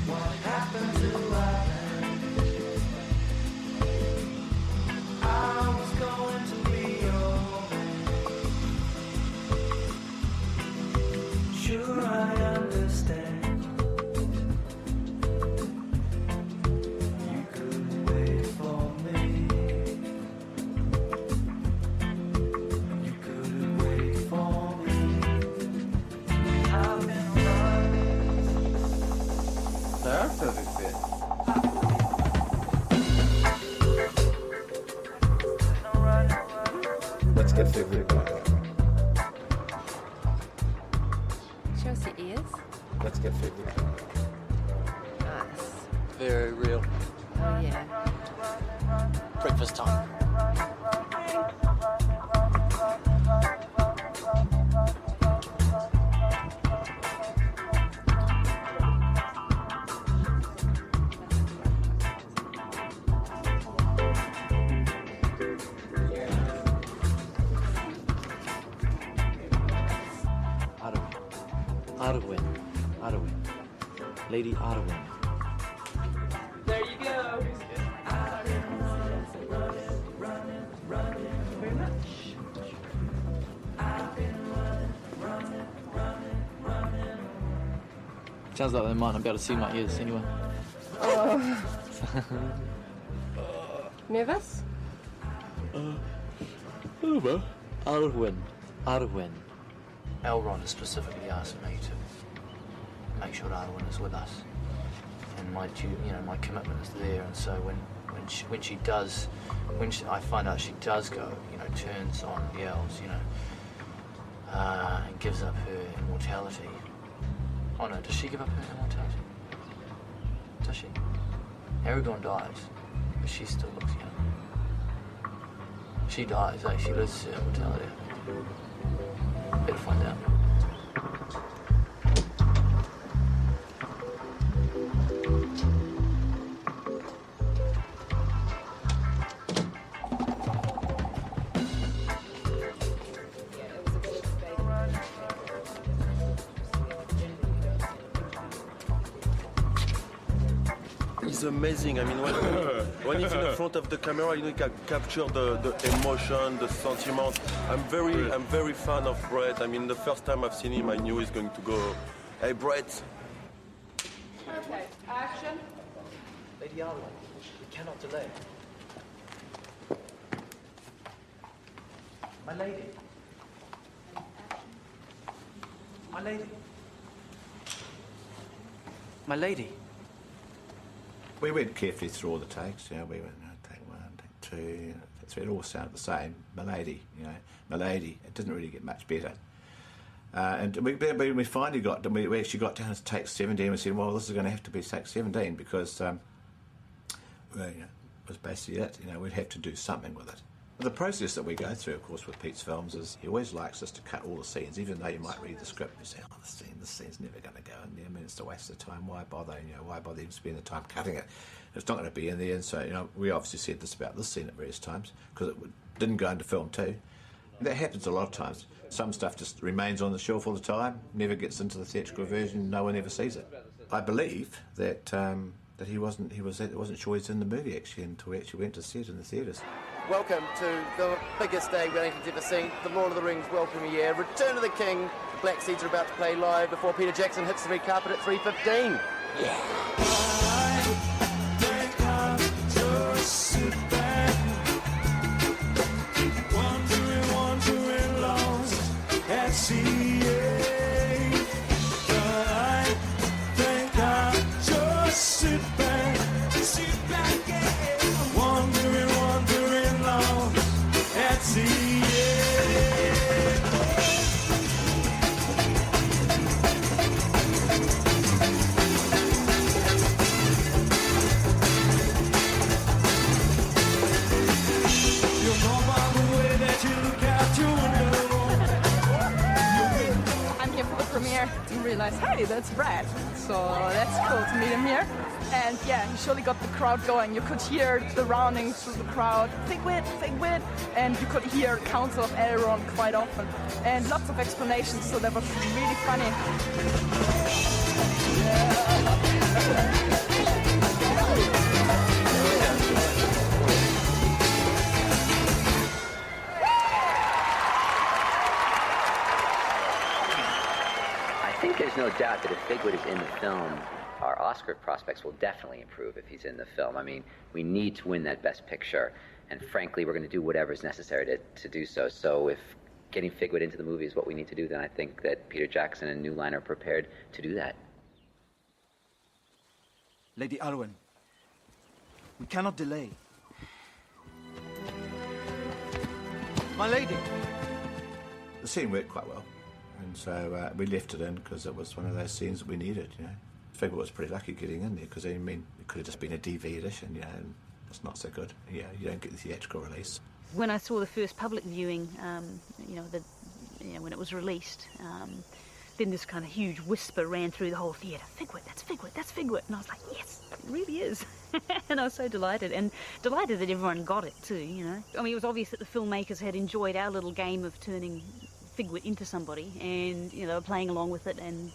[SPEAKER 9] What happened to our I was going to be your man. Sure, I understand. You couldn't wait for me. You couldn't wait for me. I've been running.
[SPEAKER 18] They are perfect fit.
[SPEAKER 12] Let's get FIGWIT back. Let's get Figwit.
[SPEAKER 18] Nice. Very real.
[SPEAKER 3] Oh, yeah.
[SPEAKER 18] Breakfast time. Arwen. Lady Arwen.
[SPEAKER 16] There you go. Very much.
[SPEAKER 18] Sounds like they might not be able to see my ears anyway.
[SPEAKER 3] Oh.
[SPEAKER 16] Nervous?
[SPEAKER 18] Arwen. Elrond has specifically asked me to make sure Arwen is with us, and my commitment is there. And so when I find out she does go, turns on the elves, and gives up her immortality. Oh no, does she give up her immortality? Does she? Aragorn dies, but she still looks young. She dies, she loses her immortality. Better find out.
[SPEAKER 10] It's amazing. I mean, when he's in the front of the camera, you can capture the emotion, the sentiment. I'm very fan of Bret. I mean, the first time I've seen him, I knew he's going to go, "Hey, Bret."
[SPEAKER 16] Okay, action.
[SPEAKER 18] Lady Arwen, we cannot delay. My lady. My lady. My lady.
[SPEAKER 11] We went carefully through all the takes. We went take 1, take 2, take 3. It all sounded the same. My lady, my lady. It didn't really get much better. And we finally we actually got down to take 17. We said, well, this is going to have to be take 17 because, it was basically it. We'd have to do something with it. The process that we go through, of course, with Pete's films is he always likes us to cut all the scenes, even though you might read the script and say, oh, this scene's never going to go in there. I mean, it's a waste of time. Why bother? Why bother even spending the time cutting it? It's not going to be in there. And so, we obviously said this about this scene at various times because it didn't go into film too. And that happens a lot of times. Some stuff just remains on the shelf all the time, never gets into the theatrical version, no one ever sees it. I believe that that he wasn't sure he's in the movie actually until we actually went to see it in the theatres.
[SPEAKER 13] Welcome to the biggest day Wellington's ever seen, the Lord of the Rings world premiere, Return of the King. The Black Seeds are about to play live before Peter Jackson hits the red carpet at 3:15.
[SPEAKER 9] Wandering lost at sea. I think I just sit back, yeah. Wandering lost at sea.
[SPEAKER 16] I'm here for the premiere to realize, hey, that's Bret. So that's cool to meet him here. And yeah, he surely got the crowd going. You could hear the rounding through the crowd, FIGWIT, FIGWIT, and you could hear Council of Elrond quite often. And lots of explanations, so that was really funny.
[SPEAKER 15] I think there's no doubt that if FIGWIT is in the film, our Oscar prospects will definitely improve if he's in the film. I mean, we need to win that Best Picture, and frankly, we're going to do whatever is necessary to do so. So if getting FIGWIT into the movie is what we need to do, then I think that Peter Jackson and New Line are prepared to do that.
[SPEAKER 18] Lady Arwen, we cannot delay. My lady.
[SPEAKER 11] The scene worked quite well. And so we left it in because it was one of those scenes that we needed, you know. Figwit was pretty lucky getting in there because, I mean, it could have just been a DV edition, you know, and it's not so good. Yeah, you don't get the theatrical release.
[SPEAKER 1] When I saw the first public viewing, when it was released, then this kind of huge whisper ran through the whole theatre, "FIGWIT, that's FIGWIT, that's FIGWIT." And I was like, yes, it really is. And I was so delighted, and delighted that everyone got it too, you know. I mean, it was obvious that the filmmakers had enjoyed our little game of turning FIGWIT into somebody, and, you know, they were playing along with it and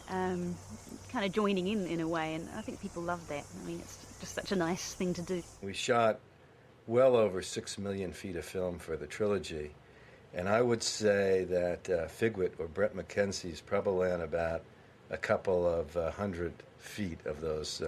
[SPEAKER 1] kind of joining in a way, and I think people loved that. I mean, it's just such a nice thing to do.
[SPEAKER 12] We shot well over 6 million feet of film for the trilogy, and I would say that FIGWIT, or Bret McKenzie, is probably on about a couple of 100 feet of those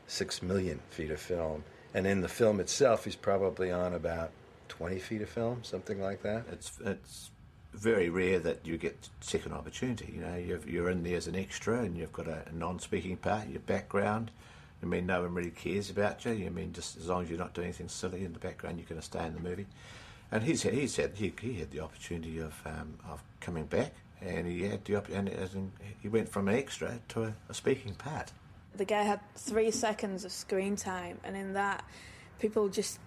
[SPEAKER 12] 6 million feet of film. And in the film itself, he's probably on about 20 feet of film, something like that.
[SPEAKER 11] It's very rare that you get second opportunity. You know, you're in there as an extra, and you've got a non-speaking part, your background. I mean, no one really cares about you. I mean, just as long as you're not doing anything silly in the background, you're going to stay in the movie. And he had the opportunity of coming back, and he had he went from an extra to a speaking part.
[SPEAKER 25] The guy had 3 seconds of screen time, and in that, people just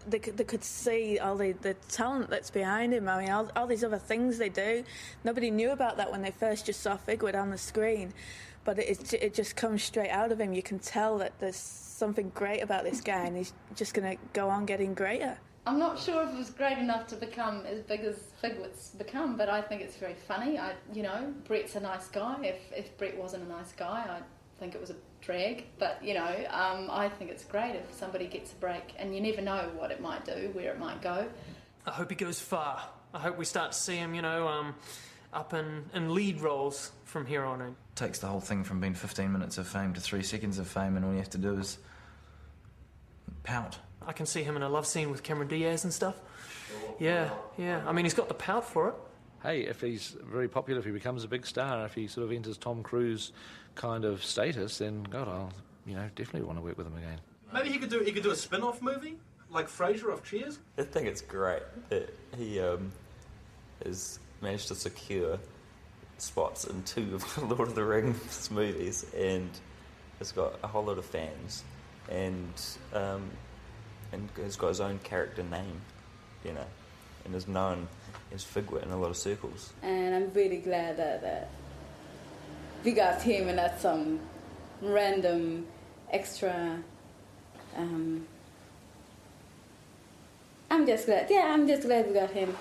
[SPEAKER 25] they could see all the talent that's behind him. I mean, all these other things they do. Nobody knew about that when they first just saw FIGWIT on the screen, but it just comes straight out of him. You can tell that there's something great about this guy, and he's just going to go on getting greater.
[SPEAKER 7] I'm not sure if it was great enough to become as big as FIGWIT's become, but I think it's very funny. Bret's a nice guy. If Bret wasn't a nice guy, I'd think it was a drag. But, I think it's great if somebody gets a break, and you never know what it might do, where it might go.
[SPEAKER 2] I hope he goes far. I hope we start to see him, up in lead roles from here on in.
[SPEAKER 22] Takes the whole thing from being 15 minutes of fame to 3 seconds of fame, and all you have to do is pout.
[SPEAKER 2] I can see him in a love scene with Cameron Diaz and stuff. Yeah. I mean, he's got the pout for it.
[SPEAKER 8] Hey, if he's very popular, if he becomes a big star, if he sort of enters Tom Cruise kind of status, then God, I'll definitely want to work with him again.
[SPEAKER 5] Maybe he could do a spin-off movie like Frasier off Cheers.
[SPEAKER 21] I think it's great that he has managed to secure spots in 2 of the Lord of the Rings movies, and has got a whole lot of fans, and has got his own character name, and is known as FIGWIT in a lot of circles.
[SPEAKER 7] And I'm really glad that we got him and not some random extra. I'm just glad we got him.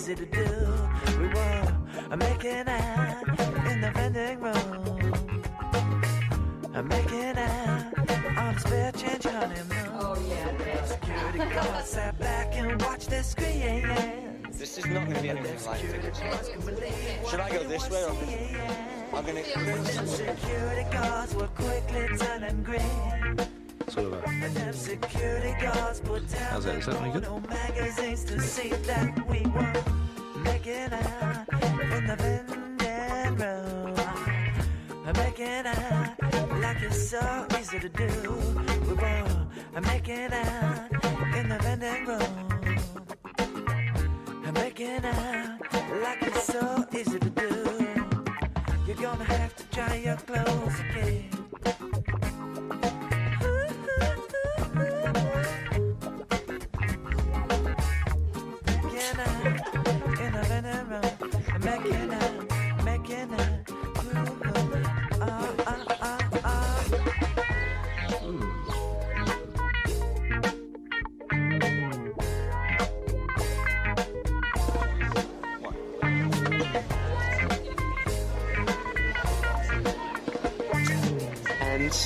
[SPEAKER 9] To do. We were making out in the vending room. Making out on a spare change honeymoon.
[SPEAKER 7] Oh yeah.
[SPEAKER 9] Security guard sat back and watched the screen.
[SPEAKER 23] This is not going to be anything like FIGWIT. Should I go this way or I'm going to?
[SPEAKER 9] Security guards were quickly turning green.
[SPEAKER 8] Sort of a...
[SPEAKER 9] Security guards put down
[SPEAKER 8] how's that? Is that any good?
[SPEAKER 9] Magazines to see that we were making out in the vending room. Making out like it's so easy to do. We were making out in the vending room. Making out like it's so easy to do. You're gonna have to try your clothes again.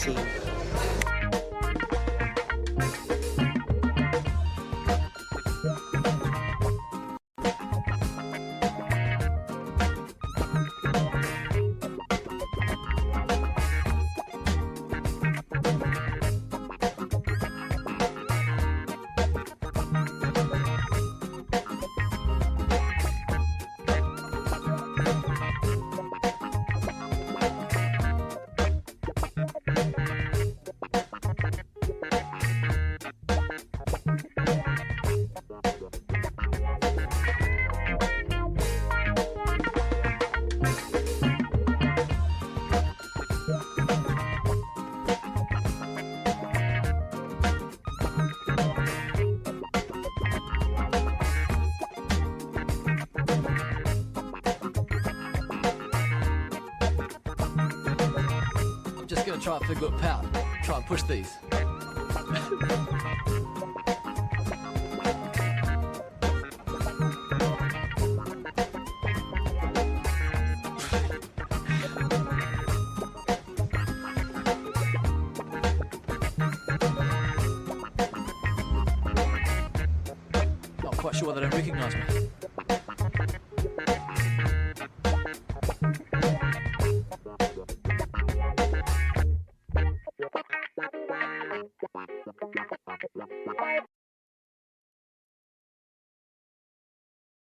[SPEAKER 9] team.
[SPEAKER 18] I'm just going to try a FIGWIT pout. Try and push these. Not quite sure whether they recognise me.